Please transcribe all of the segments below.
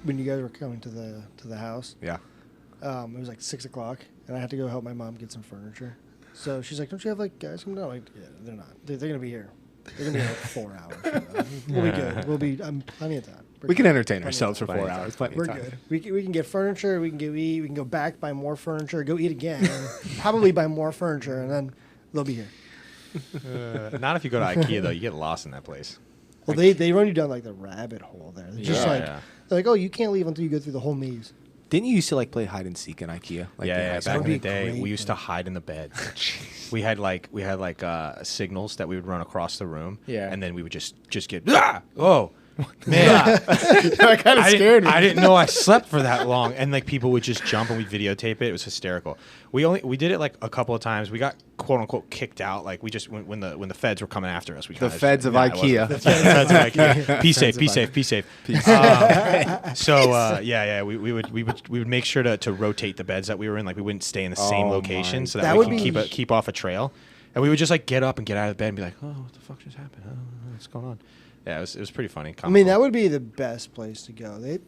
when you guys were coming to the house. Yeah. It was like 6 o'clock, and I had to go help my mom get some furniture. So she's like, "Don't you have like guys coming down?" Like, yeah, they're not. They're gonna be here. They're gonna be here like 4 hours. We'll be good. We'll be plenty of time. We can entertain ourselves for 4 hours. Plenty We're of time. good. We can get furniture. We can go eat. We can go back, buy more furniture, go eat again, probably buy more furniture, and then they'll be here. Not if you go to IKEA though. You get lost in that place. Well, they run you down like the rabbit hole there. They're just they're like, oh, you can't leave until you go through the whole maze. Didn't you used to like play hide and seek in IKEA? Like Yeah, back in the day, we used to man. hide in the bed. we had like signals that we would run across the room. Yeah. And then we would just get oh. Man, That kind of scared me. I didn't know I slept for that long, and like people would just jump and we'd videotape it. It was hysterical. We did it like a couple of times. We got quote unquote kicked out. Like we just when the feds were coming after us. The feds of IKEA. The feds of IKEA. Be safe. Be safe. Be safe. We would make sure to rotate the beds that we were in. Like we wouldn't stay in the same location so that we could keep off a trail. And we would just like get up and get out of bed and be like, oh, what the fuck just happened? I don't know what's going on. Yeah, it was pretty funny. I mean, that would be the best place to go. Play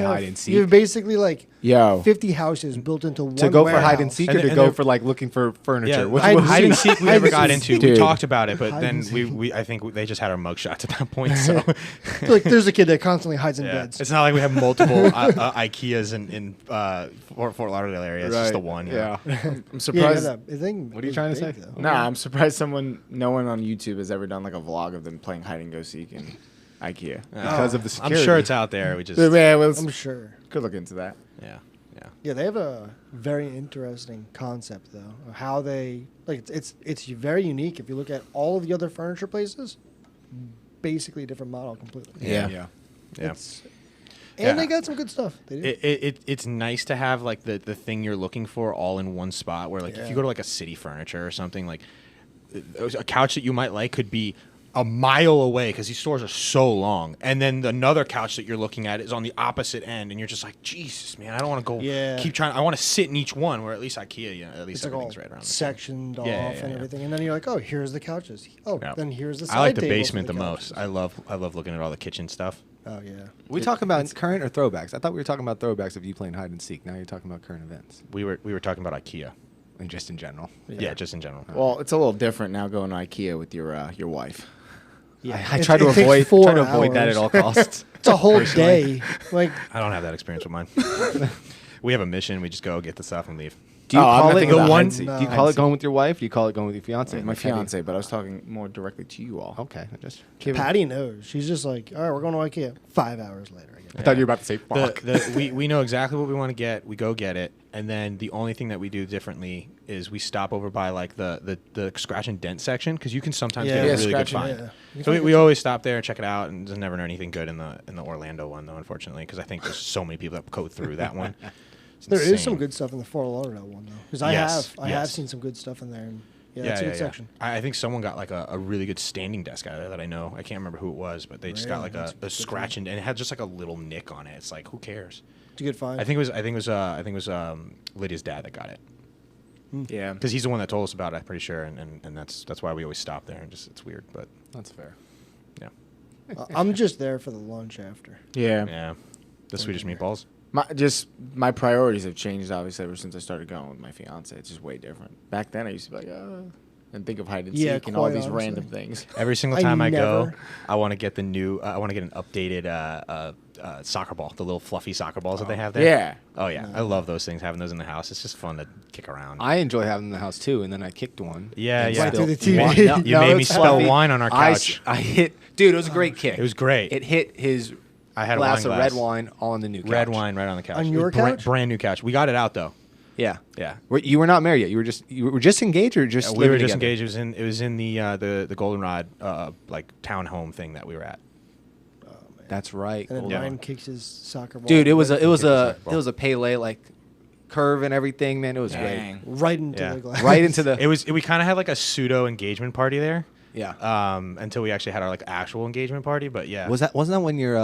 hide and seek. You have basically like Yo. 50 houses built into one To go warehouse. for hide and seek or to go for like looking for furniture? Yeah, hide and seek we never got into. We talked about it, but then I think they just had our mugshots at that point. So like, there's a kid that constantly hides in beds. It's not like we have multiple IKEAs in Fort Lauderdale area. It's just the one. Yeah. I'm Yeah, surprised. What are you trying to say? Nah, I'm surprised no one on YouTube has ever done like a vlog of them playing hide and go seek in IKEA. Because of the security. I'm sure it's out there. We just I'm sure. Could look into that. Yeah, they have a very interesting concept though, of how they it's very unique. If you look at all of the other furniture places, basically a different model completely. Yeah. And they got some good stuff. They do. It's nice to have like the thing you're looking for all in one spot. Where like if you go to like a City Furniture or something, like a couch that you might like could be a mile away because these stores are so long, and then another couch that you're looking at is on the opposite end, and you're just like, Jesus, man, I don't want to go keep trying. I want to sit in each one. Where at least IKEA, at least it's everything's like right around the sectioned off and everything, and then you're like, oh, here's the couches. Oh, then here's the side I like the tables basement for the couches. most. I love looking at all the kitchen stuff. Oh yeah. We talking about current or throwbacks? I thought we were talking about throwbacks of you playing hide and seek. Now you're talking about current events. We were talking about IKEA. And just in general. Yeah, just in general. Well, it's a little different now going to IKEA with your wife. Yeah, I try to avoid that at all costs. It's a whole day. Like I don't have that experience with mine. We have a mission. We just go get the stuff and leave. Do you call it the one? Do you call it going with your wife? Do you call it going with your fiance? My fiance, but I was talking more directly to you all. Okay, just Patty knows. She's just like, all right, we're going to IKEA. 5 hours later. I thought you were about to say fuck. We know exactly what we want to get. We go get it, and then the only thing that we do differently is we stop over by like the scratch and dent section because you can sometimes get a really good find. So we always stop there and check it out, and there's never anything good in the Orlando one though, unfortunately, because I think there's so many people that go through that one. There is some good stuff in the Fort Lauderdale one though, because I have seen some good stuff in there. And it's a good section. I think someone got like a really good standing desk out of there that I know. I can't remember who it was, but they just got like a scratch and it had just like a little nick on it. It's like, who cares? It's a good find. I think it was Lydia's dad that got it. Yeah, because he's the one that told us about it. I'm pretty sure, and that's why we always stop there. And just it's weird, but that's fair. Yeah, I'm just there for the lunch after. Yeah. The Swedish meatballs. My priorities have changed obviously ever since I started going with my fiance. It's just way different. Back then I used to be like, and think of hide and seek and all these random things. Every single time I go, I want to get the new. I want to get an updated soccer ball, the little fluffy soccer balls that they have there. Yeah. Oh yeah, I love those things. Having those in the house, it's just fun to kick around. I enjoy having them in the house too, and then I kicked one. Yeah. Right through the TV. You made me spell wine on our couch. I hit, dude. It was a great kick. It was great. It hit his. I had glass a of red wine on the new couch. Red wine right on the couch. On your couch? Brand new couch. We got it out though. Yeah. Yeah. You were not married yet. You were just engaged, or just we were just together? engaged. It was in the Goldenrod like townhome thing that we were at. Oh, man. That's right. And then Ryan kicks his soccer ball. Dude, it was a Pele like curve and everything, man. It was great. Right into the glass. Right into the. We kind of had like a pseudo engagement party there. Yeah. Until we actually had our like actual engagement party. But yeah. Wasn't that when your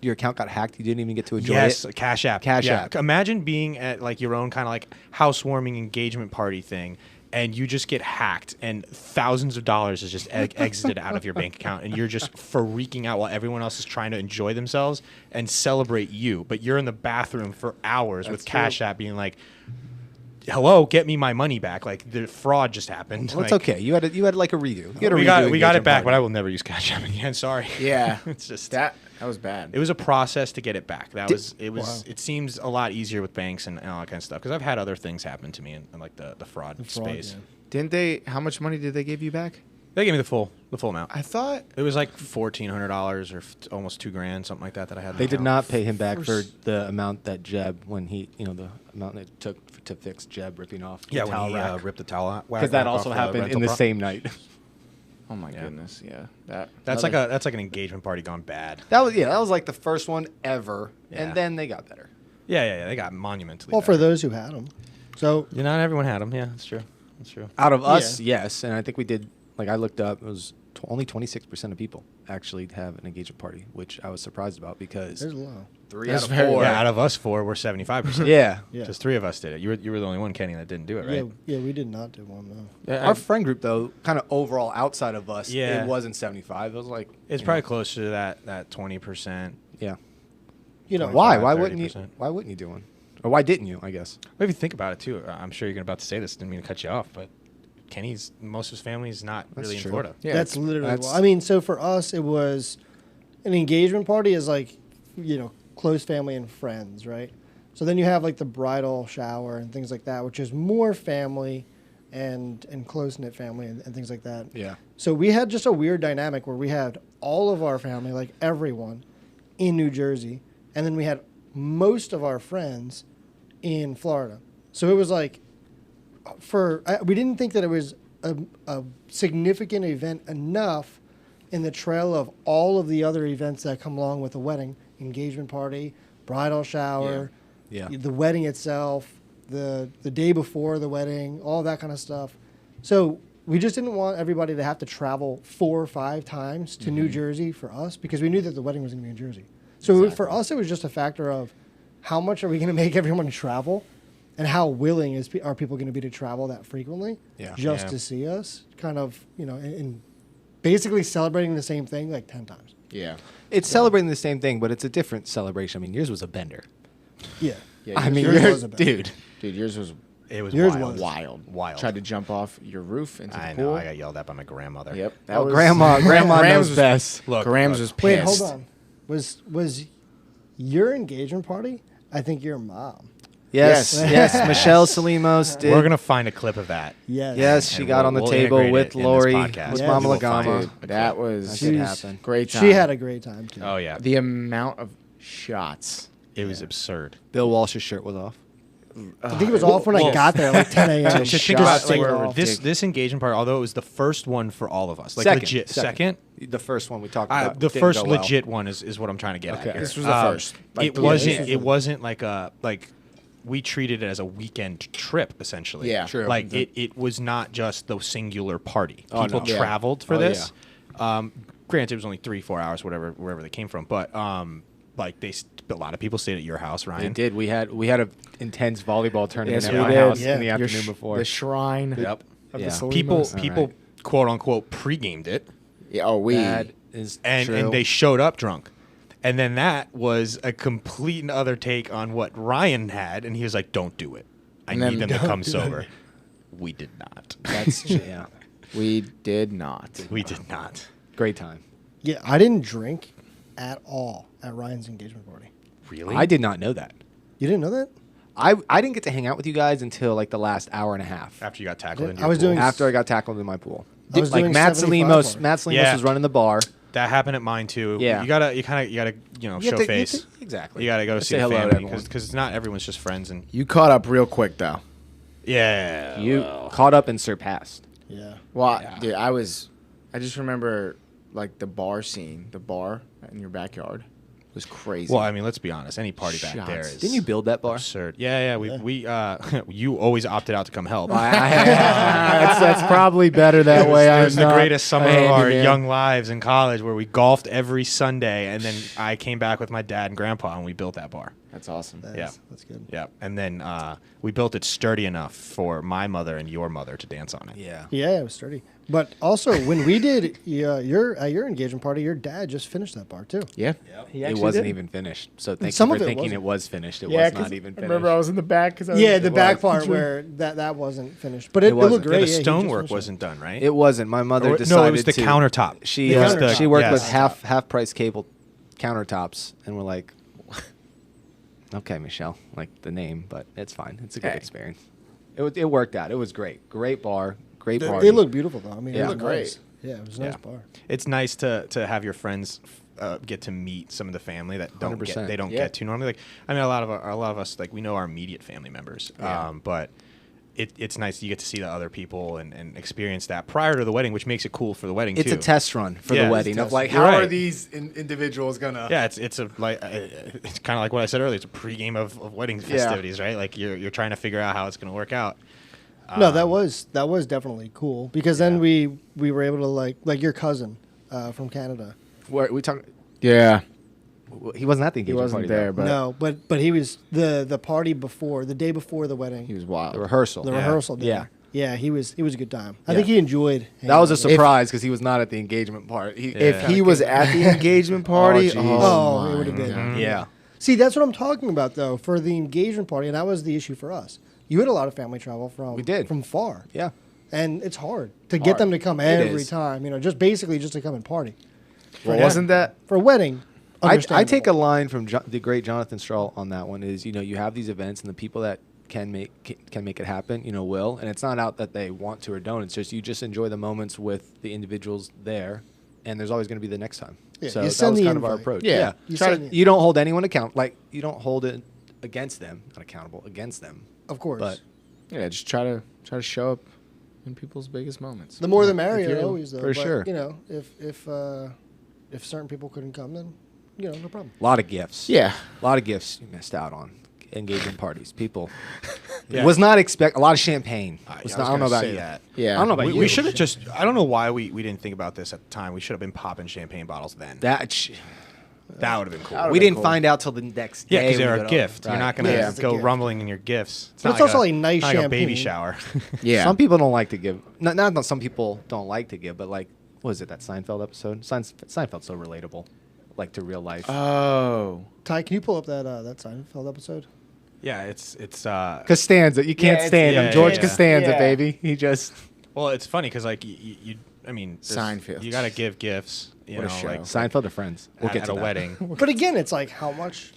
account got hacked? You didn't even get to enjoy Yes, it. Cash App. Cash App. Imagine being at like your own kind of like housewarming engagement party thing, and you just get hacked, and thousands of dollars is just exited out of your bank account, and you're just freaking out while everyone else is trying to enjoy themselves and celebrate you. But you're in the bathroom for hours with Cash App being like, hello, get me my money back. Like the fraud just happened. Well, it's like, okay. You had like a redo. You had a we redo got it back, engagement but I party. will never use Cash App again. Sorry. Yeah, It's just that was bad. it was a process to get it back. Wow. It seems a lot easier with banks and all that kind of stuff because I've had other things happen to me in like the fraud space. Yeah. Didn't they? How much money did they give you back? They gave me the full amount. I thought It was like $1,400 or almost $2,000, something like that I had. in They the did account. not pay him back for the amount that Jeb, when he, the amount it took to fix Jeb ripping off the Yeah, towel when he rack. ripped the towel out. Because that also happened in the same night. Oh my Yeah. goodness, yeah. That's like an engagement party gone bad. That was like the first one ever, Yeah. and then they got better. Yeah. They got monumentally. Well, for better. those who had them. So Yeah, not everyone had them. Yeah, that's true. That's true. Out of us, yes, and I think we did. Like I looked up, it was only 26% of people actually have an engagement party, which I was surprised about because there's low. 3 That's out of very- 4. Yeah, out of us 4, we're 75%. Yeah. Yeah. Just 3 of us did it. You were the only one, Kenny, that didn't do it, right? Yeah, we did not do one though. Yeah, Our friend group, though, kind of overall outside of us, Yeah. it wasn't 75. It was like It's you probably know, closer to that 20%. yeah. You know, Why? 25, Why wouldn't you? 30%. Why wouldn't you do one? Or why didn't you? I guess. Well, if you think about it too, I'm sure you're about to say this. Didn't mean to cut you off, but Kenny's most of his family is not That's really true. in Florida. Yeah, that's literally. that's- I mean, so for us, it was an engagement party is like, close family and friends, right? So then you have like the bridal shower and things like that, which is more family and close knit family and things like that. Yeah. So we had just a weird dynamic where we had all of our family, like everyone, in New Jersey, and then we had most of our friends in Florida. So it was like, we didn't think that it was a significant event enough in the trail of all of the other events that come along with a wedding, engagement party, bridal shower, Yeah. the wedding itself, the day before the wedding, all that kind of stuff. So we just didn't want everybody to have to travel 4 or 5 times to New Jersey for us because we knew that the wedding was going to be in Jersey. So for us, it was just a factor of how much are we going to make everyone travel and how willing are people going to be to travel that frequently just Yeah. to see us, kind of, and basically celebrating the same thing like 10 times. yeah. It's celebrating the same thing, but it's a different celebration. I mean, yours was a bender. Yeah. Yeah, I mean, yours yours, was a bender. dude. yours was It was Yours wild. was. wild. Tried to jump off your roof into the I pool. know. I got yelled at by my grandmother. Yep. Oh, grandma knows was best. Look, Grams look. was Wait, pissed. hold on. Was your engagement party? I think your mom. Yes, Yes. yes. Michelle Salimos did. We're gonna find a clip of that. Yes. Yes, she And got on the we'll table integrate with it in this Lori, podcast. with Yes. Mama We'll find Lagama. it. That was That She did was- happen. great time. She had a great time too. Oh yeah, the amount of shots. it was absurd. Bill Walsh's shirt was off. I think it was off when I got there, like 10 a.m. To Just think shots about like, were this ridiculous. engagement party, although it was the first one for all of us, like Second. legit Second. The first one we talked about. the didn't first go well. legit one is what I'm trying to get Okay. at here. This was the first. Like, It the wasn't. legit- It wasn't like a like. We treated it as a weekend trip, essentially. Yeah. True. Like it was not just the singular party. Oh, People no. Yeah. traveled for Oh, this. Granted, it was only 3-4 hours, wherever they came from. But like a lot of people stayed at your house, They Ryan. did. We had an intense volleyball tournament Yes, at we my did. house Yeah. in the Your afternoon sh- before. the shrine. Yep. Of Yeah. the Salimos. People, All right. quote unquote, pre-gamed it. Yeah, oh, we. That is and true. they showed up drunk, and then that was a complete and other take on what Ryan had, and he was like, "Don't do it. I And need then- them to come do sober." We did not. That's yeah. We did not. We did not. Great time. Yeah, I didn't drink at all at Ryan's engagement party. Really? I did not know that. You didn't know that? I didn't get to hang out with you guys until like the last hour and a half After you got tackled. Yeah, in I your was pool. doing- after I got tackled in my pool. I was Like doing Matt 75 Salimos, for it. Matt Salimos Yeah. was running the bar. That happened at mine too. Yeah. You gotta You show have to- face. exactly. You gotta go Say see the hello to family everyone. because not everyone's just friends and You caught up real quick, though. yeah. You well. caught up and surpassed. Yeah. Well, Yeah. dude, I just remember, like, the bar scene, the bar in your backyard. was crazy. Well, I mean, let's be honest. Any party back there is Didn't you build that bar? absurd. Yeah. We you always opted out to come help. That's probably better that way. It was the greatest summer of our handyman. young lives in college, where we golfed every Sunday, and then I came back with my dad and grandpa, and we built that bar. That's awesome. That's good. Yeah, and then we built it sturdy enough for my mother and your mother to dance on it. Yeah. Yeah, it was sturdy. But also, when we did your engagement party, your dad just finished that bar too. Yeah. It wasn't even finished. So thank Some you of for it thinking wasn't. it was finished. It Yeah, was 'cause not even I finished. remember I was in the back. Yeah, the back part where that wasn't finished, but it looked wasn't. great. Yeah, the he just stonework finished it. wasn't done, right? It wasn't. My mother Or- decided no, it was the to, countertop. She The countertop. she worked with Yes. half price cable countertops, and we're like, okay, Michelle, like the name, but it's fine. It's a good Hey. experience. It worked out. It was great. Great bar. Great party. It looked beautiful though. I mean, Yeah. it It looked looked nice. Yeah, it was a nice bar. It's nice to have your friends get to meet some of the family that don't 100%. get Yeah. get to normally. Like, I mean, a lot of us, like, we know our immediate family members, but it's nice you get to see the other people and experience that prior to the wedding, which makes it cool for the wedding It's too. a test run for Yeah, the it's a wedding of test. like, You're how are right. these individuals gonna? Yeah, it's a like it's kind of like what I said earlier. It's a pregame of wedding festivities, right? Like you're trying to figure out how it's going to work out. No, that was definitely cool because then we were able to like your cousin from Canada. We talk. Yeah. He wasn't at the He engagement wasn't party. there, Though. but No, but he was the party before, the day before the wedding, he was wild. The rehearsal. the Yeah. rehearsal day. Yeah. Yeah, it was a good time. I Yeah. think he enjoyed. That was a hanging out. surprise because he was not at the engagement part. He, If Yeah. he was at the engagement party, jeez. Oh, it my would have been. God. yeah. See, that's what I'm talking about though. For the engagement party, and that was the issue for us. You had a lot of family travel from We did. from far, Yeah. and it's hard to get them to come every is. time. You know, just basically just to come and party Well, wasn't that? for a wedding. I take a line from the great Jonathan Strahl on that one is, you have these events and the people that can make it happen, will, and it's not out that they want to or don't. It's just you just enjoy the moments with the individuals there, and there's always going to be the next time. Yeah, so you that send was the kind of our invite. approach. Yeah. You Try send to- You don't hold anyone you don't hold it against them, not accountable against them. Of course. But Yeah, just try to show up in people's biggest moments. The more the If merrier, you're- always though. for But, sure. If certain people couldn't come, then no problem. a lot of gifts. Yeah. A lot of gifts you missed out on. Engagement parties. People Yeah. was not a lot of champagne. I Was was not- I don't know gonna about say you. that. Yeah. I don't know about We, you. we should have just. I don't know why we didn't think about this at the time. We should have been popping champagne bottles then. That Would have been cool. would've we been didn't cool. find out till the next Yeah, day. because we they're got a gift. Right. You're not gonna Yeah, it's a go gift. rumbling in your gifts. But it's also like nice not like a baby champagne. shower. Yeah. Some people don't like to give. Not some people don't like to give, but like, what was it, that Seinfeld episode? Seinfeld's so relatable, like to real life. Oh. Ty, can you pull up that Seinfeld episode? Yeah, it's Costanza, you can't Yeah, stand yeah, him. George yeah. Costanza, Yeah. baby. He just well, it's funny because like you I mean, there's- Seinfeld. You got to give gifts. You What a know, show. like Seinfeld are friends. We'll at, get at to a that. wedding. But again, it's like how much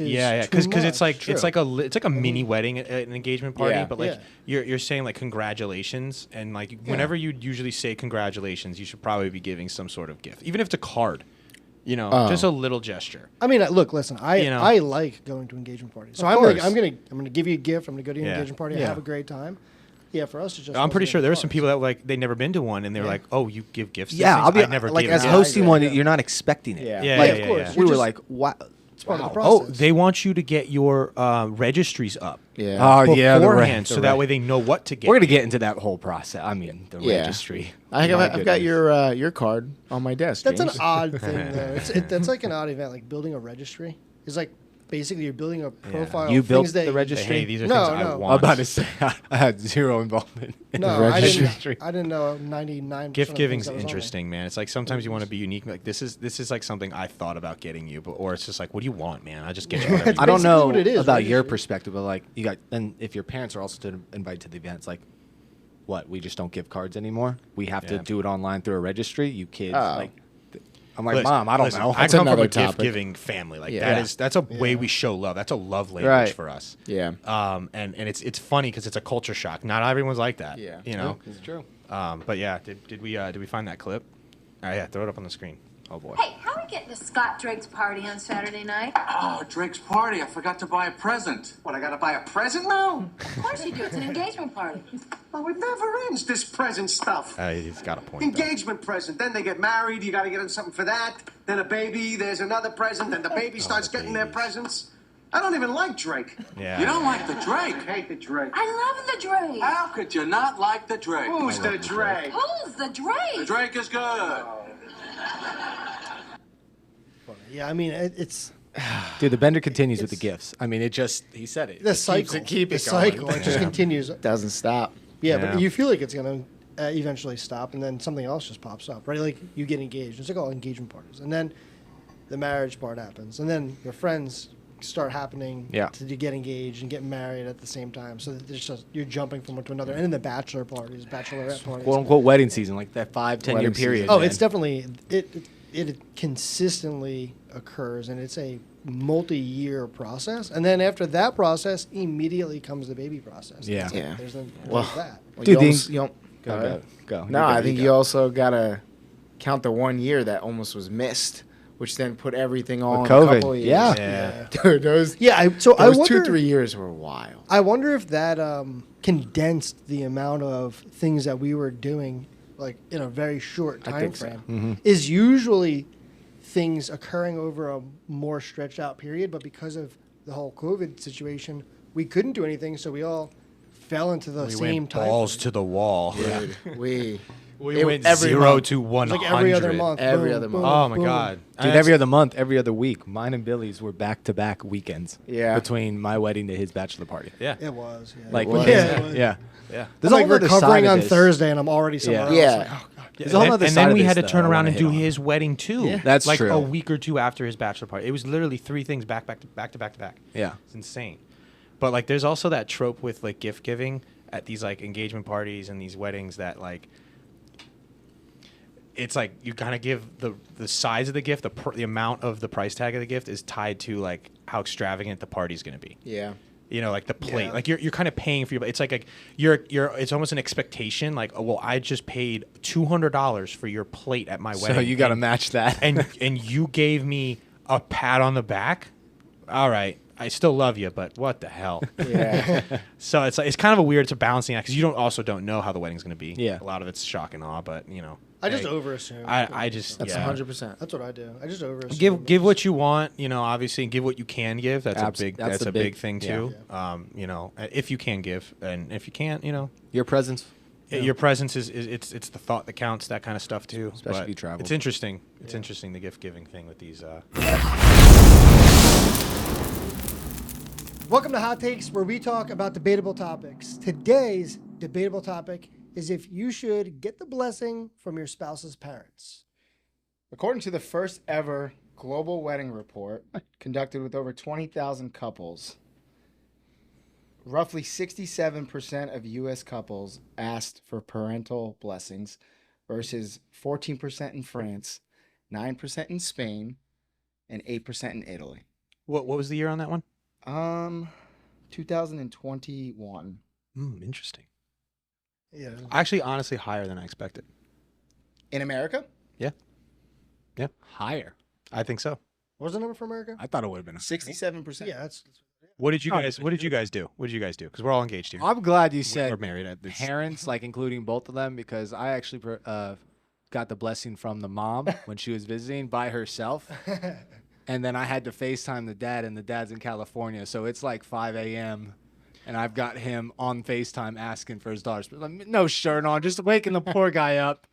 is Yeah, too because much? it's like True. it's like a mini wedding at an engagement party, Yeah. but like Yeah. you're saying like congratulations, and like whenever you usually say congratulations, you should probably be giving some sort of gift, even if it's a card, Oh. just a little gesture. I mean, look, listen. I You know. I like going to engagement parties. So Of I'm like, course. I'm gonna give you a gift. I'm gonna go to your Yeah. engagement party. Yeah. Have a great time. Yeah, for us, it just. I'm pretty wasn't sure there were some cards. people that like they'd never been to one, and they were like, "Oh, you give gifts?" to Yeah, things? I'll be I never like gave as a gift." hosting one, yeah. you're not expecting it. Yeah. Yeah, like, yeah, of course. yeah. We You're were just- like, what? It's part of the Oh, process. they want you to get your registries up Yeah. Oh yeah, beforehand, so that way they know what to get. we're gonna you. get into that whole process. I mean, the Yeah. registry. I've My got goodness. your card on my desk. That's James. an odd thing, though. That's like an odd event. Like building a registry is like basically you're building a profile. You of built things that the Say, registry. hey, these are No, things I no. I'm want. about to say I had zero involvement in No, the I registry. didn't know 99. Gift giving's interesting, man. It's like sometimes you want to be unique. Like this is like something I thought about getting you, but or it's just like, what do you want, man? I just get you whatever. It's I don't basically know what it is, about right? your perspective, but like you got, and if your parents are also to invite to the event, it's like, what? We just don't give cards anymore. We have to Yeah. do it online through a registry. You kids, Oh. like, I'm like, Listen, Mom, I don't listen, know. I That's come from another a topic. gift-giving family. Like Yeah. that's a way we show love. That's a love language Right. for us. Yeah. And it's funny because it's a culture shock. Not everyone's like that. Yeah. You know. It's true. But yeah, did we find that clip? All right, yeah, throw it up on the screen. Oh boy. Hey, how are we getting to Scott Drake's party on Saturday night? Oh, Drake's party. I forgot to buy a present. What, I gotta buy a present now? Of course you do. It's an engagement party. Oh, it never ends, this present stuff. He's got a point. though. Engagement present. Then they get married. You gotta get them something for that. then a baby, there's another present, then the baby starts getting their presents. I don't even like Drake. Yeah. You don't like the Drake? I hate the Drake. I love the Drake. How could you not like the Drake? Who's the Drake? Who's the The Drake? Drake is good. Yeah, I mean, it's Dude, the bender continues with the gifts. I mean, he said it. the cycle. keep the it going. cycle. It just continues. Doesn't stop. Yeah, Yeah. but you feel like it's going to eventually stop, and then something else just pops up, right? Like you get engaged. It's like all engagement parties. And then the marriage part happens. And then your friends start happening to get engaged and get married at the same time. So there's just, you're jumping from one to another. And then the bachelor parties, bachelorette parties. "Quote unquote" wedding season, like that 5-10 year Wedding period. season. Oh, man. it's definitely it consistently occurs, and it's a multi-year process. And then after that process, immediately comes the baby process. Yeah. Yeah. There's Well, that. Dude, you don't, Go. No, I think you also gotta count the 1 year that almost was missed, which then put everything on COVID. a couple of years. Yeah. Yeah. Dude, those I those wonder 2-3 years were wild. I wonder if that condensed the amount of things that we were doing, like in a very short I time think so. frame. Mm-hmm. Is usually things occurring over a more stretched out period, but because of the whole COVID situation, we couldn't do anything, so we all fell into the We same went time. balls frame. to the wall. Dude, we We went every 0 month. to 100. Like every other month. Every boom, other boom, month. Oh my boom. god. Dude, every other month, every other week, mine and Billy's were back-to-back weekends. Yeah. Between my wedding to his bachelor party. Yeah. It was. Yeah. Like, was. Yeah, it was. yeah. Yeah. There's I'm a like whole other recovering side of on this. Thursday, and I'm already somewhere else. Yeah. Like, oh, God. There's a whole other and side then of we this, had to though, turn I around wanna and do hit on. his wedding too. Yeah. That's like true. a week or two after his bachelor party. It was literally 3 things back to back. Yeah. It's insane. But like there's also that trope with like gift giving at these like engagement parties and these weddings that like it's like you kind of give the size of the gift, the amount of the price tag of the gift is tied to like how extravagant the party's going to be. Yeah. You know, like the plate, Yeah. like you're kind of paying for your. It's like you're. It's almost an expectation. Like, oh, well, I just paid $200 for your plate at my wedding. So you got to and- match that. and you gave me a pat on the back. All right, I still love you, but what the hell? Yeah. So it's like, it's kind of a weird. It's a balancing act because you don't know how the wedding's going to be. Yeah. a lot of it's shock and awe, but you know. I just hey, overassume. I just That's yeah. 100%. That's what I do. I just overassume. Give what you want, you know, obviously, and give what you can give. That's Abs- a big that's that's the a big big- thing yeah. too. You know, if you can give, and if you can't, you know, Your presence. your presence is it's the thought that counts, that kind of stuff too. Especially But if you travel. It's interesting. It's interesting, the gift giving thing with these. Welcome to Hot Takes, where we talk about debatable topics. Today's debatable topic is if you should get the blessing from your spouse's parents. According to the first ever global wedding report conducted with over 20,000 couples, roughly 67% of U.S. couples asked for parental blessings versus 14% in France, 9% in Spain, and 8% in Italy. What was the year on that one? 2021. Interesting. Yeah. Actually, honestly, higher than I expected. In America? Yeah, Higher. I think so. What was the number for America? I thought it would have been. 67%. Yeah, that's What did you guys do? What did you guys do? Because we're all engaged here. I'm glad you We're said married at this. parents, like including both of them, because I actually got the blessing from the mom when she was visiting by herself. And then I had to FaceTime the dad, and the dad's in California. So it's like 5 a.m. And I've got him on FaceTime asking for his daughter's, no shirt on, just waking the poor guy up.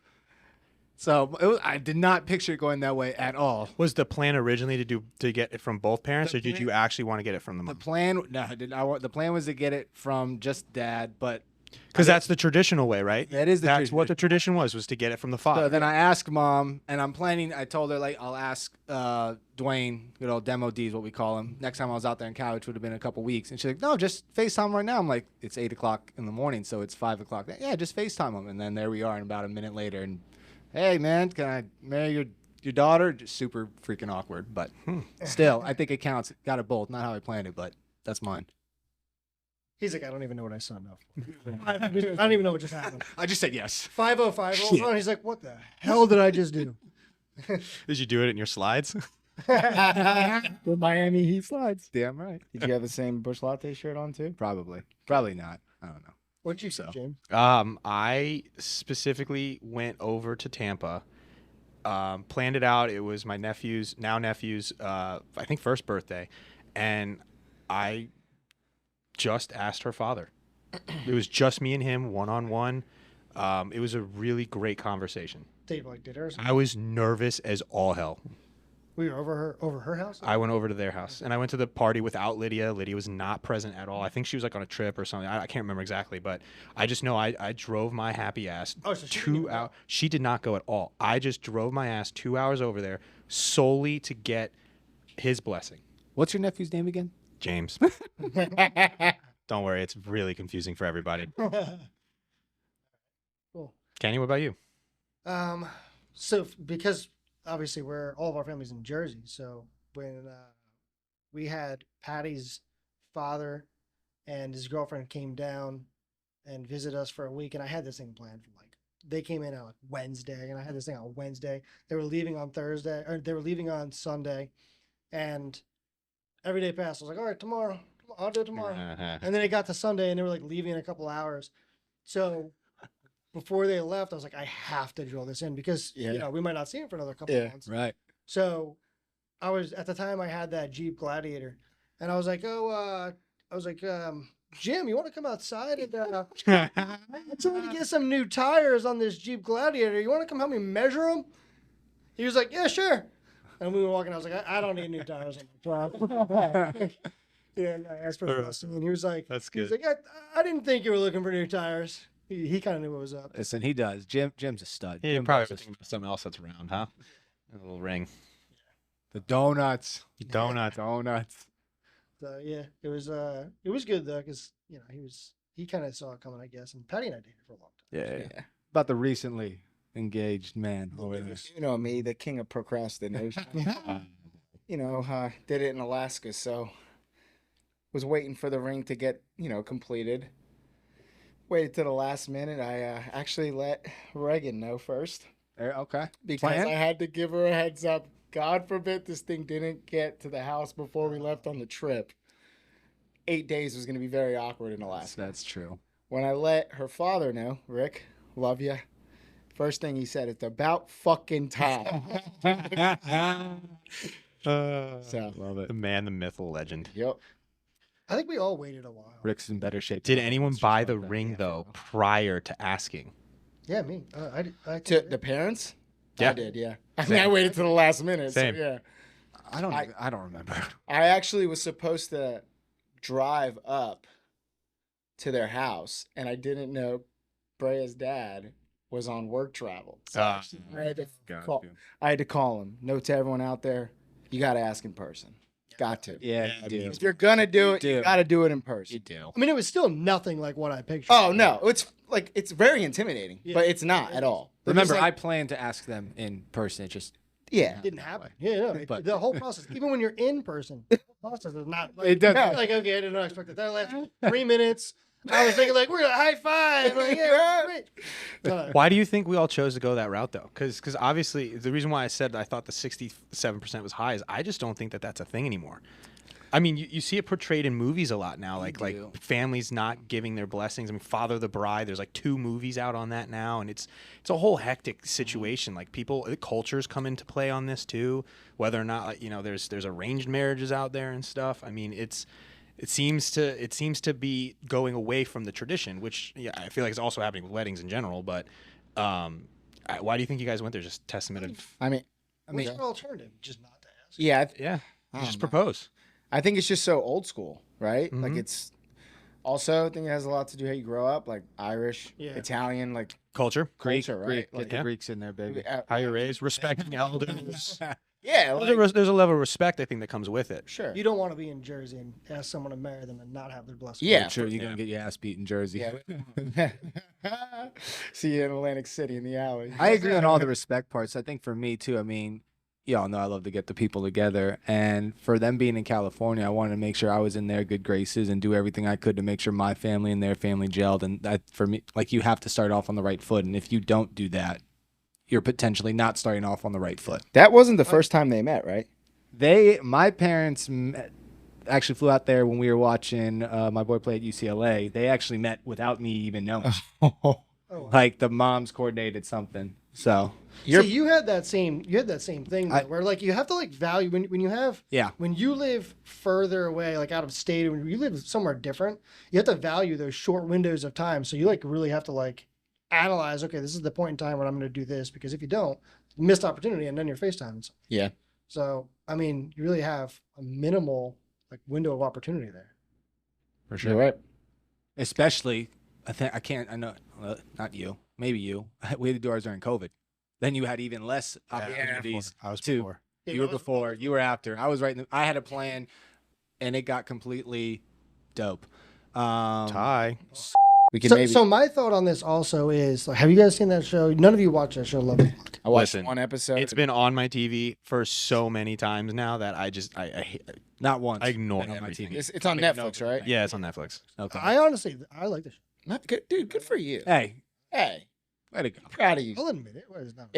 So I did not picture it going that way at all. Was the plan originally to get it from both parents, or did plan- you actually want to get it from the The mom? plan, no, the plan was to get it from just dad, but Because that's the traditional way, right? That is the That's what the tradition was to get it from the father. so then I asked mom, and I'm planning. I told her like I'll ask Dwayne, good old Demo D is what we call him. Next time I was out there in Cal, which would have been a couple weeks, and she's like, no, just FaceTime right now. I'm like, it's 8 o'clock in the morning, so it's 5 o'clock. Yeah, just FaceTime him, and then there we are, and about a minute later, and hey man, can I marry your daughter? Just super freaking awkward, but still, I think it counts. Got it both. Not how I planned it, but that's mine. He's like, I don't even know what I signed up for. I don't even know what just happened. I just said yes. 505 rolls on. He's like, what the hell did I just do? Did you do it in your slides? The Miami Heat slides. Damn right. Did you have the same Bush Latte shirt on too? Probably not. I don't know. What'd you say, James? I specifically went over to Tampa Planned it out. It was my nephew's, I think, first birthday. And I just asked her father. It was just me and him, one-on-one. It was a really great conversation. Did like dinner or something? I was nervous as all hell. We were over her house? I went over to their house, and I went to the party without Lydia. Lydia was not present at all. I think she was like on a trip or something. I can't remember exactly, but I just know I drove my happy ass Oh, so she didn't 2 even go? hours. She did not go at all. I just drove my ass 2 hours over there solely to get his blessing. What's your nephew's name again? James. Don't worry, it's really confusing for everybody. Cool. Kenny, what about you? So because obviously all of our family's in Jersey, so when we had Patty's father and his girlfriend came down and visited us for a week, and I had this thing planned for they came in on like Wednesday, and I had this thing on Wednesday. They were leaving on Thursday, or they were leaving on Sunday, and every day passed. I was like, all right, tomorrow, I'll do it tomorrow. And then it got to Sunday, and they were like leaving in a couple hours. So before they left, I was like, I have to drill this in because we might not see him for another couple of months. Right. So I was at the time I had that Jeep Gladiator, and I was like, Jim, you want to come outside and I'm trying to get some new tires on this Jeep Gladiator. You want to come help me measure them? He was like, yeah, sure. And we were walking. I was like, I don't need new tires on my truck. And I asked for the blessing, and he was like, That's He was good. like, I didn't think you were looking for new tires. He kind of knew what was up. Listen, he does. Jim's a stud. Yeah, Jim probably does. thinking about something else that's around, huh? A little ring. The donuts. Donuts. So yeah, it was good though, because he kind of saw it coming, I guess. And Patty and I dated for a long time. Yeah. About the recently engaged man over there. You know me, the king of procrastination. Did it in Alaska, so was waiting for the ring to get, completed. Waited to the last minute. I actually let Reagan know first Okay. because Plan? I had to give her a heads up. God forbid this thing didn't get to the house before we left on the trip. 8 days was going to be very awkward in Alaska. That's true. When I let her father know, Rick, love you. First thing he said, it's about fucking time. So, Love it. The man, the myth, the legend. yep. I think we all waited a while. Rick's in better shape. Did than anyone us, buy just the like that. ring Yeah, though for prior to asking? Yeah, me. I To the parents? Yeah. I did, yeah. I mean, I waited to the last minute. Same. So, yeah. real. I don't remember. I actually was supposed to drive up to their house, and I didn't know Brea's dad was on work travel. So Ah. I had to call him. Note to everyone out there, you got to ask in person. Got to. Yeah, you do. If you're going to do it, you do. got to do it in person. You do. I mean, it was still nothing like what I pictured. Oh, no. It's very intimidating, Yeah. but it's not at all. They're Remember, just I like, plan to ask them in person. It just yeah. It didn't happen. Yeah, no. But- The whole process, even when you're in person, the process is not like, It doesn't. like okay, I did not expect that. That last 3 minutes. I was thinking like we're gonna high five. Like, yeah, great. Why do you think we all chose to go that route though? Because obviously the reason why I said I thought the 67% was high is I just don't think that that's a thing anymore. I mean, you see it portrayed in movies a lot now, like do. families not giving their blessings. I mean, Father the Bride. There's like 2 movies out on that now, and it's a whole hectic situation. Like cultures come into play on this too. Whether or not there's arranged marriages out there and stuff. I mean, it seems to be going away from the tradition, which I feel like is also happening with weddings in general. But why do you think you guys went there? Just testament of I mean, What's your alternative? Just not to ask. yeah. yeah, I just don't know. propose. I think it's just so old school, right? Like Mhm. it's also, I think it has a lot to do how you grow up, like Irish, Yeah. Italian, like Culture, culture, right? Greek. Like, Get the Greeks in there, baby. how you're raised, respecting elders. yeah, like, There's a level of respect I think that comes with it. sure. You don't want to be in Jersey and ask someone to marry them and not have their blessing. Yeah. Sure, you're gonna get your ass beat in Jersey. Yeah. See you in Atlantic City in the alley. I agree on all the respect parts. I think for me too, I mean, y'all know I love to get the people together. And for them being in California, I wanted to make sure I was in their good graces and do everything I could to make sure my family and their family gelled. And that for me, like you have to start off on the right foot. And if you don't do that, you're potentially not starting off on the right foot. That wasn't the first time they met, right? My parents actually flew out there when we were watching my boy play at UCLA. They actually met without me even knowing. Oh, Like the moms coordinated something. So So you had that same thing though, I- where like you have to like value when you have Yeah. when you live further away, like out of state, when you live somewhere different, you have to value those short windows of time. So you like really have to like analyze, okay, this is the point in time when I'm going to do this, because if you don't, missed opportunity, and then you're FaceTiming. Yeah. So I mean, you really have a minimal like window of opportunity there. for You're right. Especially, I know, not you, maybe you. We had to do ours during COVID. Then you had even less opportunities. I was to- before. You were before, you were after. I was I had a plan, and it got completely dope. Ty. We can So, maybe. so my thought on this also is, like, have you guys seen that show? None of you watch that show, Love Is Blind. I watched Listen, one episode. It's been on my TV for so many times now that I Not once. I ignore Been on my everything. It's on Netflix, right? Yeah, it's on Netflix. Okay. I honestly, I like the show. Not good, dude. Good for you. Hey, Hey, way to go. proud of you. I'll admit it. Well, it's not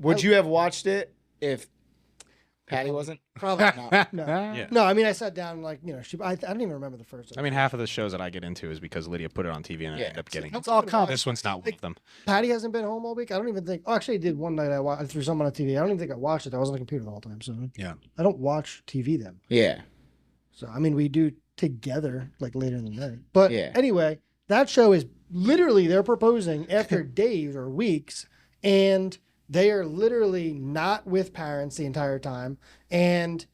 Would you have watched it if Patty wasn't? probably not. No. Yeah. No, I mean, I sat down, like, you know, I didn't even remember the first. I mean, half of the shows that I get into is because Lydia put it on TV and I Yeah. end up getting. It's all comedy. This one's not one of them. Patty hasn't been home all week. I don't even think. Oh, actually, I did one night. I threw something on TV. I don't even think I watched it. I was on the computer the whole time. So Yeah. I don't watch TV then. Yeah. So I mean, we do together like later in the night. But Yeah. anyway, that show is literally they're proposing after days or weeks, and they are literally not with parents the entire time, and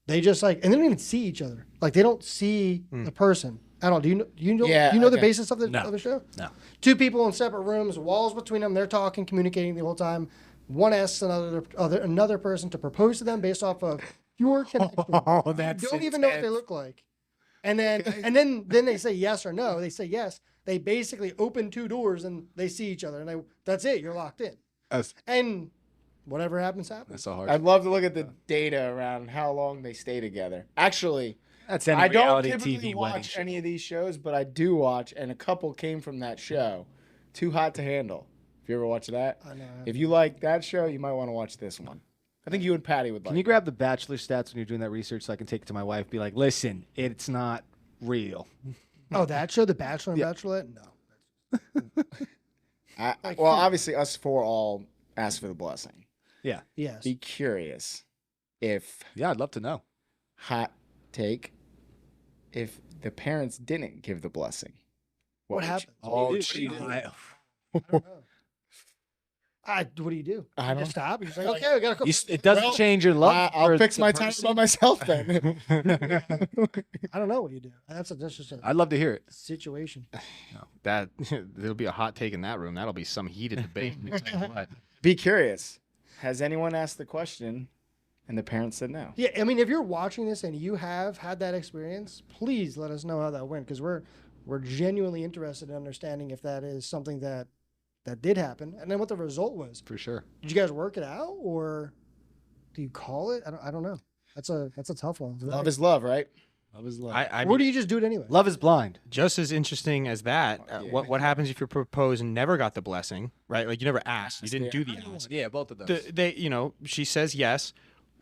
they just like, and they don't even see each other. Like they don't see the person at all. Do you know? Yeah, Do you know the okay. basis of the No. of the show? No. Two people in separate rooms, walls between them. They're talking, communicating the whole time. One asks another person to propose to them based off of pure connection. Oh, You that's don't even know what they look like. And then they say yes or no. They say yes. They basically open two doors and they see each other, and that's it. You're locked in. And whatever happens, happens. That's so hard. I'd love to look at the data around how long they stay together. Actually, That's any I don't reality typically TV wedding watch show. any of these shows, but I do watch, and a couple came from that show, Too Hot to Handle. If you ever watch that, I know. if you like that show, you might want to watch this one. I think you and Patty would like. Can you grab the Bachelor stats when you're doing that research so I can take it to my wife? Be like, listen, it's not real. Oh, that show, The Bachelor and Bachelorette? No. Well, obviously, us four all asked for the blessing. Yeah. Yes. Be curious if Yeah, I'd love to know. hot take if the parents didn't give the blessing. What would you- happens? Oh, What do you do? I You don't- just stop. You're just like, okay, we gotta cook. It doesn't Well, change your love. I'll for fix the my time person. by myself then. I don't know what you do. That's just a I'd love to hear it. situation. That there'll be a hot take in that room. That'll be some heated debate. Let me tell you what. Be curious. Has anyone asked the question and the parents said no? Yeah, I mean, if you're watching this and you have had that experience, please let us know how that went, because we're genuinely interested in understanding if that is something that did happen, and then what the result was. For sure. Did you guys work it out, or do you call it? I don't know. That's a tough one. Love is love, right? Love is love. I Or mean, do you just do it anyway? Love is blind. just as interesting as that. What happens if you propose and never got the blessing? Right? Like you never asked. You didn't do the ask. Yeah, both of those. She says yes.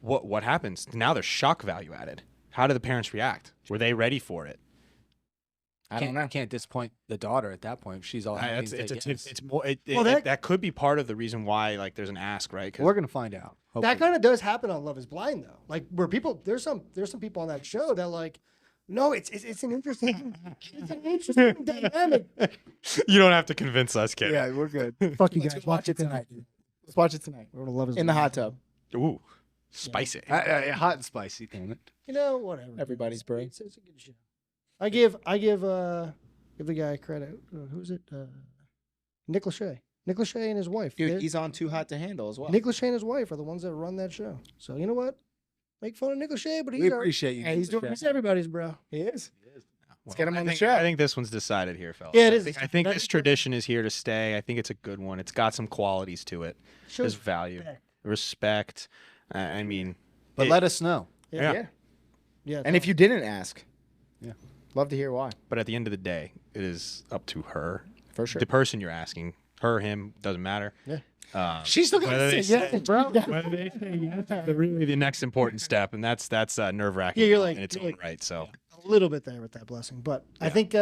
What happens? Now there's shock value added. How do the parents react? Were they ready for it? I don't know. Can't disappoint the daughter at that point. She's all. It's more. Well, that- That could be part of the reason why like there's an ask, right? 'Cause We're gonna find out. That hopefully. kind of does happen on Love Is Blind, though. Like where people, there's some people on that show that like, no, it's an interesting, dynamic. you don't have to convince us, kid. Yeah, we're good. Fuck you Let's guys, watch it tonight. Let's watch it tonight. We're gonna Love Is In the Blind. hot tub. Ooh, spicy. Hot and spicy. Damn it. You know, whatever. Everybody's brain. It's a good show. I give the guy credit. Who's it? Nick Lachey. Nick Lachey and his wife. Dude, he's on Too Hot to Handle as well. Nick Lachey and his wife are the ones that run that show. So you know what? Make fun of Nick Lachey, but We he's appreciate you. Hey, he's doing he's everybody's bro. He is. Let's get him on the think, show. I think this one's decided here, fellas. Yeah, it is. I think That this is- tradition is here to stay. I think it's a good one. It's got some qualities to it. Shows There's value, respect. respect. I mean, But let us know. Yeah. Yeah. And if you didn't ask, Yeah. love to hear why. but at the end of the day, it is up to her, For sure. the person you're asking. Her, him, doesn't matter. Yeah. She's still Whether gonna they say say, yes, bro. whether they say yes, is really the next important step, and that's nerve wracking. Yeah, you're like- in its you're own like- right. So a little bit there with that blessing, but I think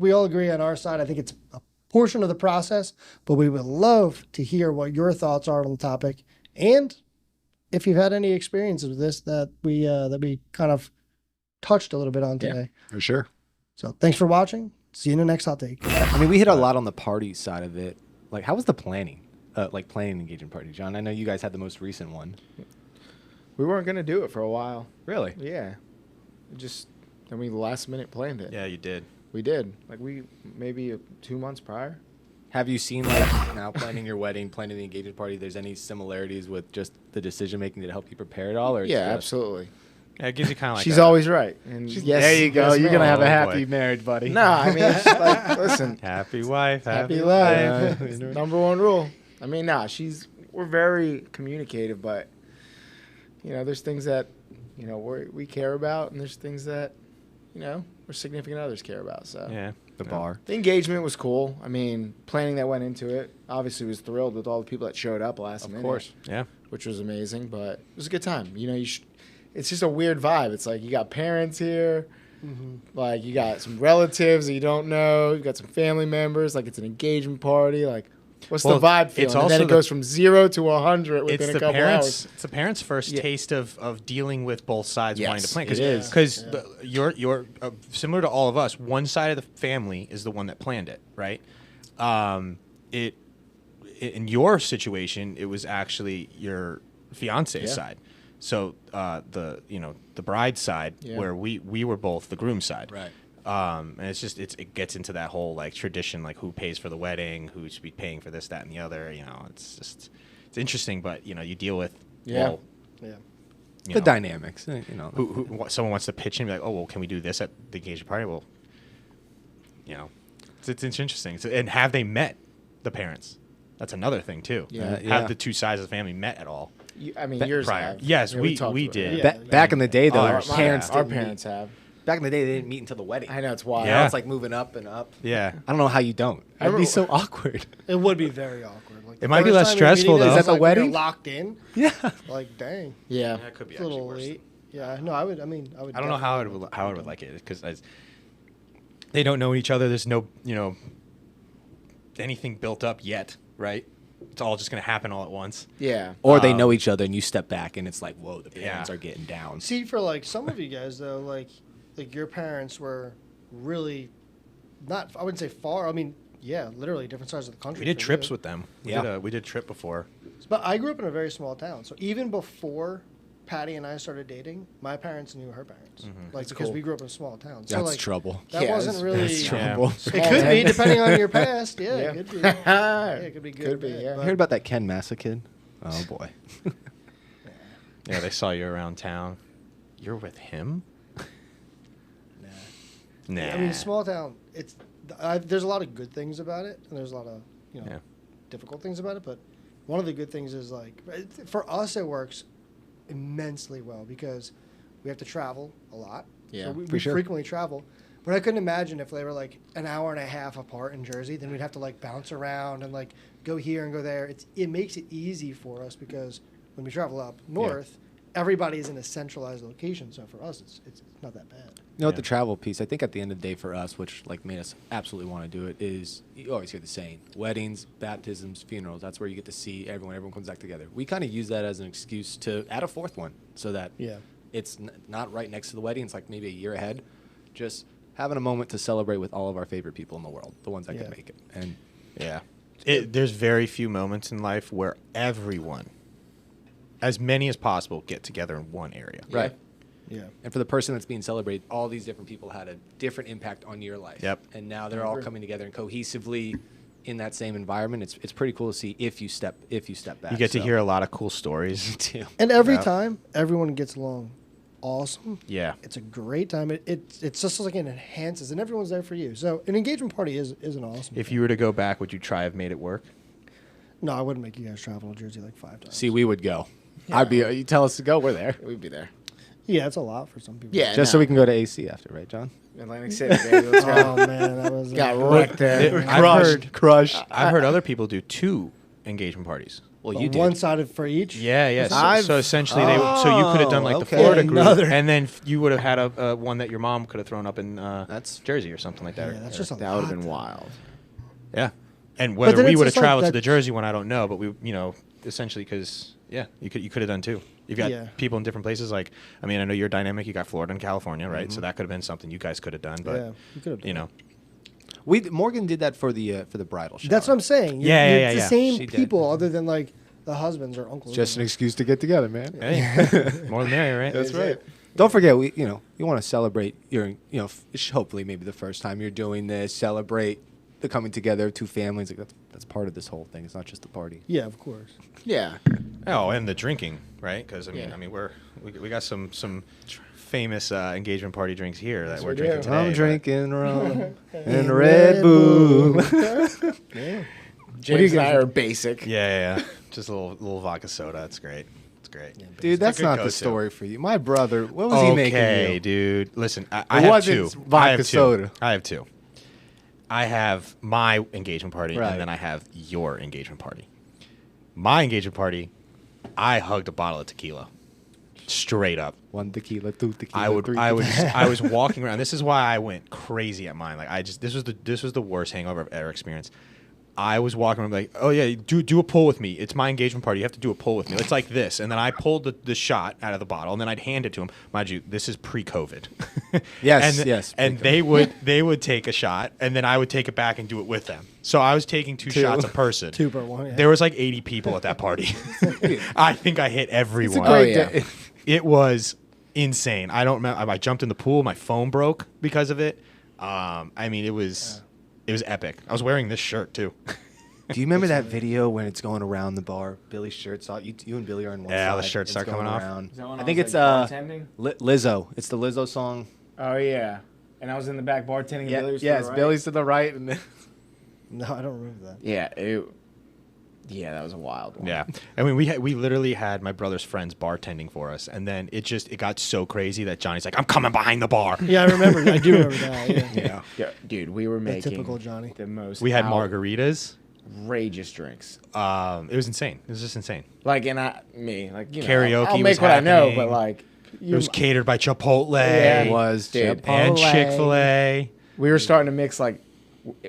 we all agree on our side. I think it's a portion of the process, but we would love to hear what your thoughts are on the topic, and if you've had any experiences with this that we kind of touched a little bit on today. For sure. So thanks for watching. See you in the next hot take. I mean, we hit a lot on the party side of it. Like, how was the planning? Like planning an engagement party, John? I know you guys had the most recent one. We weren't gonna do it for a while. Really? Yeah. We last minute planned it. Yeah, you did. We did. Like maybe 2 months prior. Have you seen, like, now planning your wedding, planning the engagement party, there's any similarities with just the decision making to help you prepare it all? Or Yeah, just, absolutely. Yeah, it gives you kind of like She's always right. And yes, there you go. yes, You're going to ma'am. have a Oh, happy boy. marriage, buddy. No, I mean, it's like, listen, happy wife, happy life. life. Number one rule. I mean, we're very communicative, but there's things that we care about, and there's things that our significant others care about. So Yeah. The bar. the engagement was cool. I mean, planning that went into it. Obviously, was thrilled with all the people that showed up last minute. Of course. Yeah. Which was amazing, but it was a good time. It's just a weird vibe. It's like you got parents here, like you got some relatives that you don't know, you got some family members. Like it's an engagement party. Like, what's the vibe feeling? it's And then also it goes from 0 to 100 It's within a the couple parents. hours. It's the parents' first Yeah. taste of dealing with both sides wanting to Yes, plan. it is. Because you're similar to all of us. One side of the family is the one that planned it, right? In your situation, it was actually your fiance's side. So the bride side, where we were both the groom side, Right. And it gets into that whole like tradition, like who pays for the wedding, who should be paying for this, that, and the other. It's interesting, but you deal with Yeah. The dynamics. someone wants to pitch in and be like, oh well, can we do this at the engagement party? Well, it's interesting. So, and have they met the parents? That's another thing too. Yeah. Have the two sides of the family met at all? I mean, yours prior. have. Yes, Yeah, we talked about did. it. Yeah. Back in the day, though, Our parents Our didn't parents meet. have. Back in the day, they didn't meet until the wedding. I know, it's wild. Yeah. Now it's like moving up and up. Yeah. I don't know how you don't. I It'd be remember- so awkward. It would be very awkward. Like, It might be less first time you're stressful, meeting though. them, Is that it's the like, you're wedding? locked in. Yeah. Like, dang. Yeah. That could be It's a actually little worse. late. Yeah, no, I would. I I don't know how I would like it because they don't know each other. There's no anything built up yet, right? It's all just gonna happen all at once. Yeah. Or they know each other and you step back and it's like, whoa, the parents Yeah. are getting down. See, for like some of you guys though, like your parents were really not. I wouldn't say far. I mean, yeah, literally different sides of the country. We did for trips you. with them. Yeah. We did a trip before. But I grew up in a very small town, so even before Patty and I started dating, my parents knew her parents, like because cool. we grew up in a small town. So That's like trouble. that Yeah, wasn't that's- really. That's Yeah. trouble. It could be depending on your past. Yeah, Yeah. it could be. Yeah, it could be good. Could or be, bad, yeah. You but- heard about that Ken Massa kid? Oh, boy. Yeah, they saw you around town. You're with him? Nah. I mean, small town. There's a lot of good things about it, and there's a lot of Yeah. difficult things about it. But one of the good things is like for us, it works immensely well because we have to travel a lot. Yeah, so we for sure. frequently travel. But I couldn't imagine if they were like an hour and a half apart in Jersey, then we'd have to like bounce around and like go here and go there. It makes it easy for us because when we travel up north, everybody's in a centralized location. So for us, it's not that bad. You know what, Yeah. the travel piece, I think at the end of the day for us, which like made us absolutely want to do it, is you always hear the saying, weddings, baptisms, funerals, that's where you get to see everyone comes back together. We kind of use that as an excuse to add a fourth one so that Yeah. it's not right next to the wedding, it's like maybe a year ahead. Just having a moment to celebrate with all of our favorite people in the world, the ones that Yeah. can make it. And Yeah. There's very few moments in life where everyone, as many as possible, get together in one area. right. Yeah. And for the person that's being celebrated, all these different people had a different impact on your life. Yep. And now they're all coming together and cohesively in that same environment. It's pretty cool to see if you step back. You get to So- hear a lot of cool stories. too. And every Yeah. time, everyone gets along awesome. Yeah. It's a great time. It's just like it enhances, and everyone's there for you. So an engagement party is an awesome. If thing. you were to go back, would you try have made it work? No, I wouldn't make you guys travel to Jersey like 5 times. See, we would go. I'd be. You tell us to go, we're there. We'd be there. Yeah, it's a lot for some people. Yeah. Just so we can go to AC after, right, John? Atlantic City, baby. Let's go. Oh man, that was Got wrecked there. Crushed. I've heard other people do 2 engagement parties. Well, you did. one sided for each. Yeah. So, I've- so essentially, so you could have done like the okay. Florida Yeah, group, another- and then you would have had a one that your mom could have thrown up in That's- Jersey or something like that. Yeah, that's just a That would have lot. been wild. Yeah. And whether then we it's would have just like traveled to that- the Jersey one, I don't know. But we, essentially because you could have done too. You've got Yeah. people in different places. Like, I mean, I know you're dynamic. You got Florida and California, right? So that could have been something you guys could have done. But Yeah, you could have done you know, Morgan did that for the bridal shower. That's what I'm saying. Yeah, It's yeah. the same She did. people other than like the husbands or uncles. Just an excuse to get together, man. hey, more than merrier, right? That's right. Don't forget, you want to celebrate hopefully maybe the first time you're doing this, celebrate the coming together of two families. Like that's part of this whole thing. It's not just the party. Yeah, of course. Yeah. Oh, and the drinking, right? Because Yeah. we got some famous engagement party drinks here that Yes, we're we drinking do. today. I'm but- drinking rum and Red Bull. James and I are basic. Yeah. Just a little vodka soda. It's great. It's great. Dude, that's good not go-to. the story for you. My brother, what was he making Okay, you? dude. Listen, I It have wasn't two. vodka I have two. soda. I have two. I have my engagement party, Right. and then I have your engagement party. My engagement party, I hugged a bottle of tequila, straight up. 1 tequila, 2 tequila, I would, 3 I would, tequila. I was walking around. This is why I went crazy at mine. Like this was the worst hangover I've ever experienced. I was walking around like, oh yeah, do a pull with me. It's my engagement party. You have to do a pull with me. It's like this, and then I pulled the shot out of the bottle, and then I'd hand it to him. Mind you, this is pre-COVID. Yes, and, yes, And they would take a shot, and then I would take it back and do it with them. So I was taking two shots a person. 2 per 1. Yeah. There was like 80 people at that party. I think I hit everyone. Oh, yeah. It was insane. I don't remember. I jumped in the pool. My phone broke because of it. I mean, it was epic. I was wearing this shirt too. Do you remember that video when it's going around the bar? Billy's shirt's off. You and Billy are on one side. Yeah, the shirts it's start going coming off. around. Is that when I I think was, it's like, bartending? Lizzo. It's the Lizzo song. Oh yeah. And I was in the back bartending. And Yeah, Billy was to yes, the right. Billy's to the right. And then No, I don't remember that. Yeah, that was a wild one. Yeah, I mean, we literally had my brother's friends bartending for us, and then it got so crazy that Johnny's like, I'm coming behind the bar. Yeah, I remember. I do remember that. Yeah. Yeah, dude, we were making typical Johnny. the most. We had margaritas. outrageous drinks. It was insane. It was just insane. Like, and Karaoke I'll was make what I know, happening. but like, It was catered by Chipotle. Yeah, it was dude. and Chipotle. Chick-fil-A. we were starting to mix like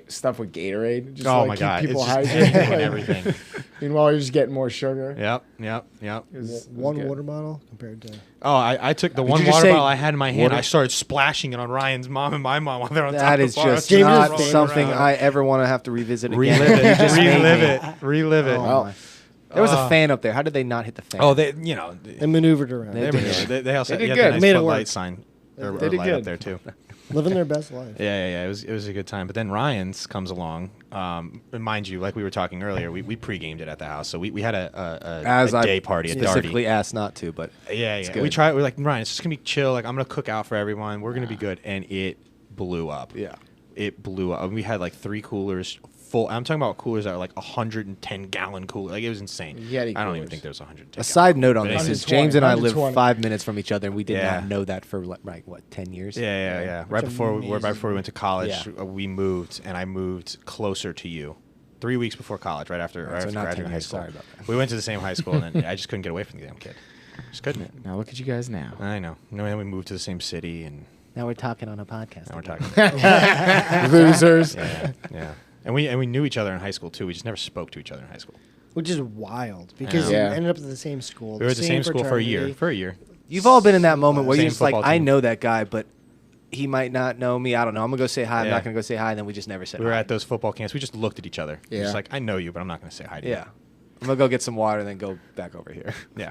stuff with Gatorade. Just Oh like, my keep god, people it's just hydrated. doing Like, everything. Meanwhile, you're just getting more sugar. Yep. It was One good. water bottle compared to. Oh, I took the one you just water say bottle I had in my hand. water? I started splashing it on Ryan's mom and my mom while they're on top That of is the bar. just James not is famous something around. I ever want to have to revisit again. Relive You it. just made Relive me. it. Relive it. Oh, Well, my. There was a fan up there. How did they not hit the fan? Oh, they They maneuvered around. They did. they also They did had good. the nice Made it Bud work. Light sign or They did light up good. there too. Living their best life. Yeah. It was a good time. But then Ryan's comes along. And mind you, like we were talking earlier, we pre-gamed it at the house. So we had a day party at specifically Darty. asked not to, but Yeah. good. We're like, Ryan, it's just gonna be chill. Like I'm gonna cook out for everyone. We're gonna be good. And it blew up. yeah. It blew up. We had like 3 coolers full. I'm talking about coolers that are like 110-gallon cooler. Like it was insane. Yeti I don't even coolers. think there was 110. A side note on But this anyway. is James and I live 120. 5 minutes from each other, and we did Yeah. not know that for like what 10 years. Yeah. Right before we went to college, Yeah. we moved, and I moved closer to you. 3 weeks before college, right after, so not 10 graduating high years. school. Sorry about that. We went to the same high school, and then I just couldn't get away from the damn kid. Just couldn't. Now look at you guys now. I know. And then we moved to the same city, and Now we're talking on a podcast. now we're again. talking. Losers. Yeah. And we knew each other in high school too. We just never spoke to each other in high school. Which is wild because Yeah. you ended up at the same school. We were at the same school for a year. fraternity. You've all been in that moment where Same you're just like, football I team. know that guy, but he might not know me. I don't know. I'm gonna go say hi. I'm Yeah. not gonna go say hi, and then we just never said We were hi. at those football camps. We just looked at each other. Yeah. Just like, I know you, but I'm not going to say hi to you. Yeah. I'm gonna go get some water and then go back over here. Yeah.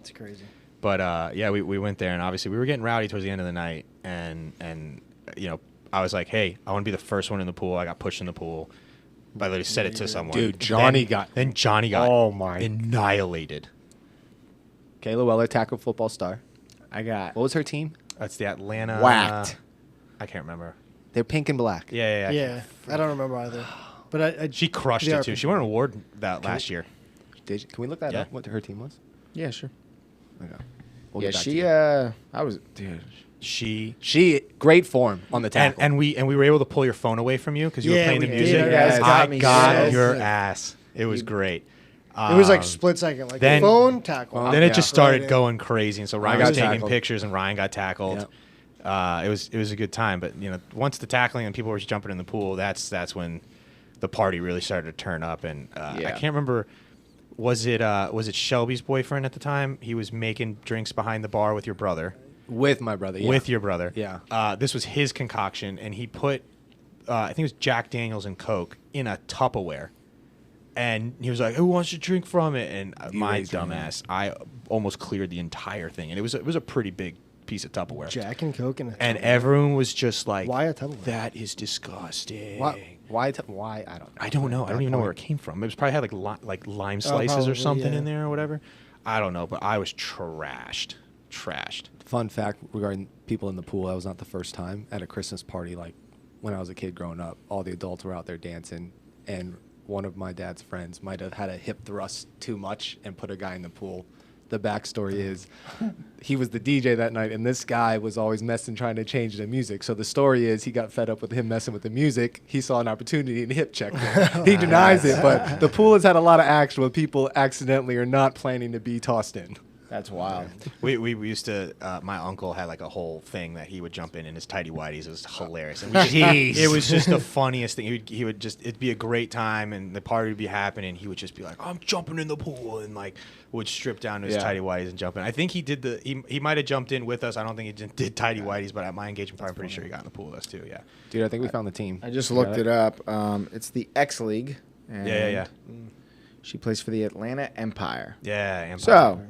It's crazy. But yeah, we went there, and obviously we were getting rowdy towards the end of the night, and I was like, hey, I want to be the first one in the pool. I got pushed in the pool. I literally said it to someone. Dude, Johnny got- Then Johnny got Oh, my. annihilated. Kayla Weller, tackle football star. I got What was her team? That's the Atlanta. whacked. I can't remember. They're pink and black. Yeah. Yeah, I don't remember either. But I She crushed they it are too. pretty She won an award that last year. Can we look that Yeah. up? What her team was? Yeah, sure. Okay. We'll Yeah, get back to she. you. I was, dude. She great form on the and, tackle. and we were able to pull your phone away from you because you were Yeah, playing the we music. did. You guys got I me got so your sick. ass. It was great. it was like Um, split second, like then- phone tackle. Then it Yeah. just started Right in. going crazy, and so Ryan got was taking tackled. pictures, and Ryan got tackled. It was a good time, but once the tackling and people were jumping in the pool, that's when the party really started to turn up. And I Yeah. can't remember. Was it Shelby's boyfriend at the time? He was making drinks behind the bar with your brother. With my brother. Yeah. With your brother. Yeah. This was his concoction, and he put, I think it was Jack Daniels and Coke in a Tupperware. And he was like, "Who wants to drink from it?" And my raised your dumbass, I almost cleared the entire thing, and it was a pretty big piece of Tupperware. Jack and Coke and And everyone was just like, Why a Tupperware? That is disgusting. Why? Why? I don't know. I don't know. I don't even know where it came from. It was probably had like lime slices probably, or something yeah. in there or whatever. I don't know, but I was trashed. Fun fact regarding people in the pool, that was not the first time. At a Christmas party, like when I was a kid growing up, all the adults were out there dancing, and one of my dad's friends might have had a hip thrust too much and put a guy in the pool. The backstory is he was the DJ that night, and this guy was always messing, trying to change the music. So the story is he got fed up with him messing with the music. He saw an opportunity and hip checked him. He denies it, but the pool has had a lot of action where people accidentally are not planning to be tossed in. That's wild. We used to. My uncle had like a whole thing that he would jump in his tidy whities. It was hilarious. And it was just the funniest thing. He would just. It'd be a great time, and the party would be happening. He would just be like, "I'm jumping in the pool," and like would strip down to his tidy whities and jump in. I think he did He might have jumped in with us. I don't think he did tidy whities, but at my engagement party, I'm pretty sure he got in the pool with us too. Yeah. Dude, I think we found the team. I just looked it up. It's the X League. Yeah. She plays for the Atlanta Empire. Yeah. Empire. So,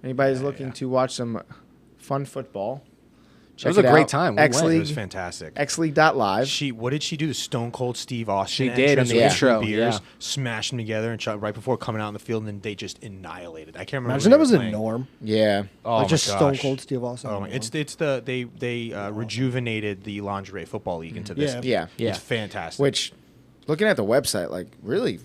anybody's looking to watch some fun football, It was a great time. We went. It League, was fantastic. xleague.live. What did she do? The Stone Cold Steve Austin. She did entrance in the with intro, two beers, yeah. smashed them together, and shot right before coming out on the field, and then they just annihilated. I can't remember. Imagine who that was they a were playing. norm. Yeah. Oh Like my just gosh. Stone Cold Steve Austin. Oh my! It's they rejuvenated the lingerie football league into this. Yeah. Yeah. It's fantastic. Which, looking at the website, like really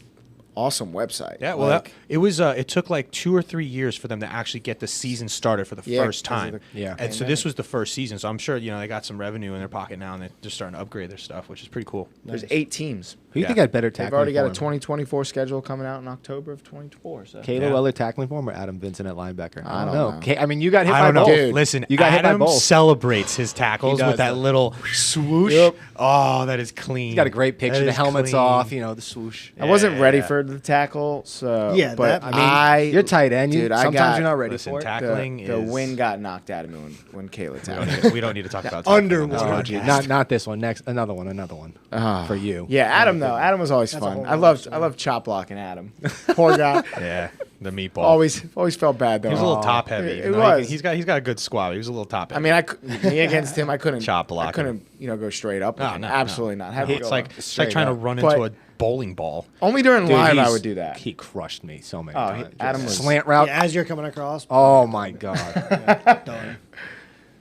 awesome website. Yeah, well, like, it was. It took like 2 or 3 years for them to actually get the season started for the Yeah, first 'cause of time. the Yeah. And so this was the first season. So I'm sure they got some revenue in their pocket now, and they're just starting to upgrade their stuff, which is pretty cool. there's 8 teams. Who do you Yeah. think had better tackling They've already got a form? 2024 schedule coming out in October of 24. So. Kayla Yeah. Weller tackling form or Adam Vincent at linebacker? I don't know. I mean, you got hit I by don't know. both. Dude, Listen, you got hit by Adam both. celebrates his tackles He does, with that though. little swoosh. Yep. Oh, that is clean. He's got a great picture. That The is helmet's clean. off. The swoosh. I wasn't ready Yeah. for the tackle, so Yeah, but that- I mean, You're tight end. dude, I Sometimes got- you're not ready Listen, for it. tackling the is wind got knocked out of me when Kayla We tackled. we don't need to talk about tackling on this Underwater. podcast. Not this one. Next, another one. For you. Yeah, Adam though. Adam was always That's a fun. whole I other loved story. I loved chop blocking Adam. Poor guy. Yeah, the meatball. always felt bad though. He was a little top heavy. It even though was. He's got a good squat. He was a little top I heavy. mean, me against him, I couldn't Chop I blocking. couldn't go straight up. with him. Absolutely not. Had to It's go like low. it's like Straight trying to up. run But- into a bowling ball. only during Dude, live I he's- would do that. He crushed me so many Oh, times. Adam was Slant route. Yeah, as you're coming across. Oh my god. Done.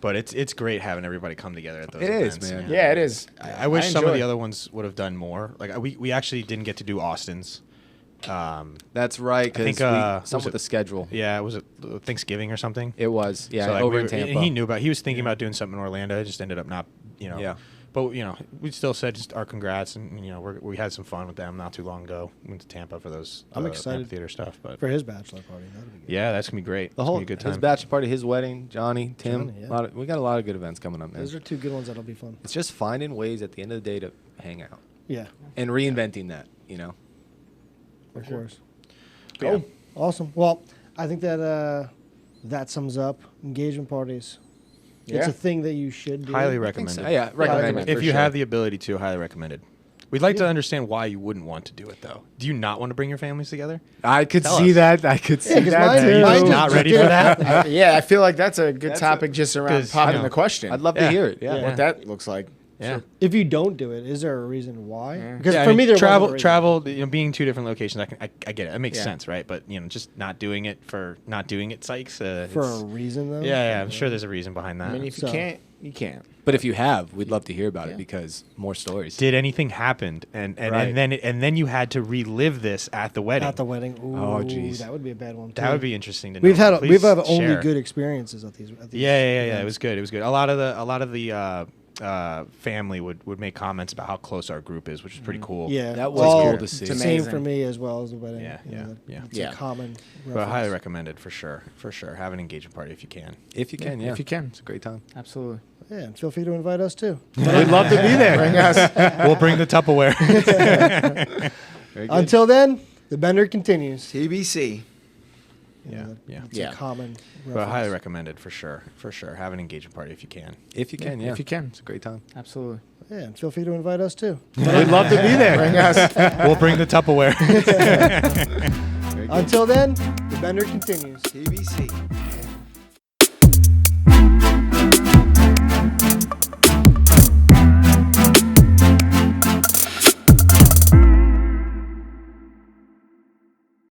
But it's great having everybody come together at those It is, events. man. Yeah, it is. I wish some of enjoy the it. other ones would have done more. Like we actually didn't get to do Austin's. That's right. I think, Because some was with it- the schedule. Yeah, was it Thanksgiving or something? It was. Yeah. So, like, over we in were- Tampa. And he knew about. He was thinking about doing something in Orlando. It just ended up not. Yeah. But we still said just our congrats, and we had some fun with them not too long ago. Went to Tampa for those. I'm excited theater stuff, but For his bachelor party. That'll be good. yeah, that's gonna be great. The It's whole gonna be a good his time. bachelor party, his wedding, Johnny, Tim. Johnny, yeah. We got a lot of good events coming up, man. Those are 2 good ones that'll be fun. It's just finding ways at the end of the day to hang out Yeah, and reinventing that. of course. Yeah. Awesome. Well, I think that that sums up engagement parties. It's Yeah. a thing that you should do. Highly I think recommended. so. Yeah, recommend recommend it. If for you sure. have the ability to, highly recommended. We'd like to Yeah. understand why you wouldn't want to do it, though. Do you not want to bring your families together? I could Tell see us. that. I could see 'cause that. mine- too. mine just- Not ready for that? Yeah, I feel like that's a good That's topic just around 'cause, popping you know, the question. I'd love Yeah. to hear it. Yeah. Yeah. what that looks like. Yeah. If you don't do it, is there a reason why? Yeah. Because Yeah, I for mean, me, there travel, wasn't a reason. being 2 different locations, I get it. It makes Yeah. sense, right? But just not doing it for not doing it, Sykes. For it's- a reason though. yeah, I'm sure there's a reason behind that. I mean, if you So- can't, you can't. But if you have, we'd love to hear about Yeah. it because more stories. Did anything happen, and Right. then you had to relive this at the wedding? At the wedding. Ooh, Oh, jeez. that would be a bad one. That too. would be interesting to know. We've had Please only share. good experiences at these. Yeah. It was good. It was good. A lot of the family would make comments about how close our group is, which is pretty cool. Yeah, That was well, cool to see. Same amazing. for me as well as the wedding. Yeah, you know, yeah. It's Yeah. a common. But reference. highly recommended for sure. Have an engagement party if you can. If you can, yeah. If you can. It's a great time. Absolutely. Yeah, and feel free to invite us too. We'd love to be there. Bring us. We'll bring the Tupperware. Very good. Until then, the bender continues. TBC. Yeah, yeah. It's Yeah. a common. But reference. highly recommended for sure. Have an engagement party if you can. If you can, yeah. If you can. It's a great time. Absolutely. Yeah, and feel free to invite us too. We'd love to be there. Bring us. We'll bring the Tupperware. Very good. Until then, the bender continues. TBC.